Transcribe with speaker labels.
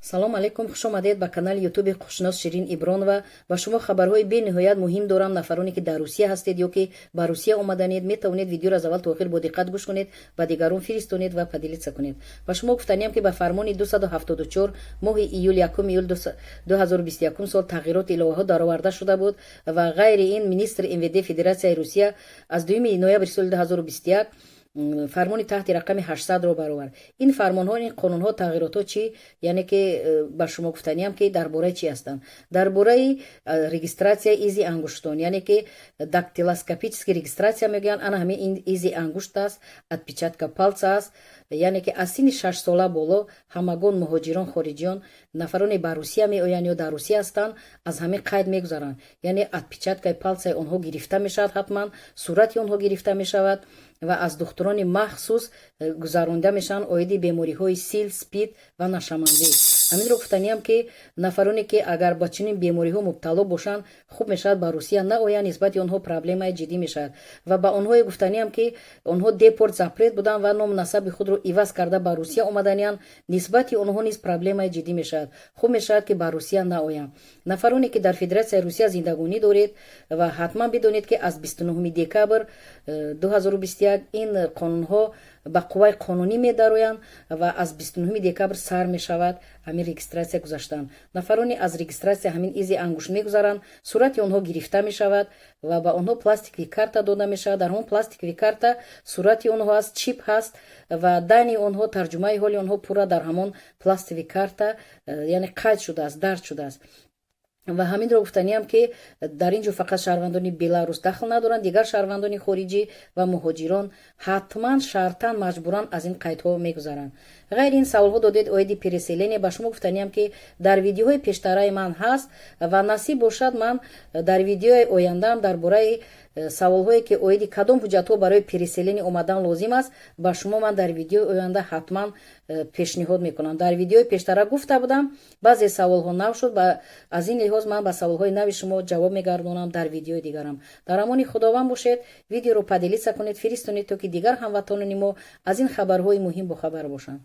Speaker 1: салом алейкум, хуш омадед ба канали ютуби хушнос Ширин Ибронова. ба шумо хабарҳои бениҳоят муҳим дорам. нафароне ки дар Русия ҳастед ё ки ба Русия омаданед, метавонед видеоро аз аввал то охир бо диққат гӯш кунед, ба дигарон фиристонед ва падилиса кунед. ба шумо гуфтаниям ки ба фармони 274 моҳи июл 1 июл 2021 сол тағйирот иловаҳо дароварда шуда буд ва ғайри ин министр МВД Федератсияи Русия аз 2 ноябри соли 2021 фармони таҳти рақами 800-ро баровард. ин фармонҳо, ин қонунҳо, тағйиротҳо чӣ, яъне ки ба шумо гуфтаниям ки дар бораи чӣ ҳастанд? дар бораи регистратсияи изи ангуштон, яъне ки дактилоскопически регистратсия мегӯянд. ана ҳамин ин изи ангушт аст, отпечатка палца аст, яъне ки аз синни 6 сола боло ҳамагон муҳоҷирон хориҷиён нафароне ба Русия меоянд ё дар Русия ҳастанд, аз ҳамин қайд мегузаранд. яъне отпечаткаи палцаи онҳо гирифта мешавад, ҳатман сурати онҳо гирифта мешавад ва аз духтурони махсус гузаронда мешаванд оиди бемориҳои сил, спид ва нашамандӣ. ҳаминро гуфтаниям ки нафароне ки агар ба чунин бемориҳо мубтало бошанд, хуб мешавад ба Русия наоянд, нисбати онҳо проблемаи ҷиддӣ мешавад. ва ба онҳое гуфтаниям ки онҳо депорт запрет буданд ва ному насаби худро иваз карда ба Русия омаданиянд, нисбати онҳо низ проблемаи ҷиддӣ мешавад. хуб мешавад ки ба Русия наоянд. нафароне ки дар Федератсияи Русия зиндагонӣ доред ва ҳатман бидонед ки аз 29 декабр 2021 ин қонунҳо ба қувваи қонунӣ медароянд ва аз 29 декабр сар мешавад ҳамин регистратсия гузаштан. нафароне аз регистратсия ҳамин изи ангушт мегузаранд, сурати онҳо гирифта мешавад ва ба онҳо пластикови карта дода мешавад. дар ҳамон пластикови карта сурати онҳо аст, чип ҳаст ва дайни онҳо, тарҷумаи ҳоли онҳо пурра дар ҳамон пластикови карта яъне қайд шудааст, дард шудааст. ва ҳаминро гуфтаниям ки дар ин ҷо фақат шаҳрвандони Беларус дахл надоранд, дигар шаҳрвандони хориҷӣ ва муҳоҷирон ҳатман шартан маҷбуран аз ин қайдҳо мегузаранд. ғайри ин саволҳо додед оиди переселение. ба шумо гуфтаниям ки дар видеоҳои пештараи ман ҳаст ва насиб бошад ман дар видеои ояндаам дар бораи саволҳое ки оиди кадом ҳуҷҷатҳо барои переселение омадан лозим аст, ба шумо ман дар видеои оянда ҳатман пешниҳод мекунам. дар видеои пештара гуфта будам, баъзе саволҳо нав шуд, аз ин лиҳоз ман ба саволҳои нави шумо ҷавоб мегардонам дар видеои дигарам. дар амони худованд бошед. видеоро падилиса кунед, фиристонед то ки дигар ҳамватонони мо аз ин хабарҳои муҳим бохабар бошанд.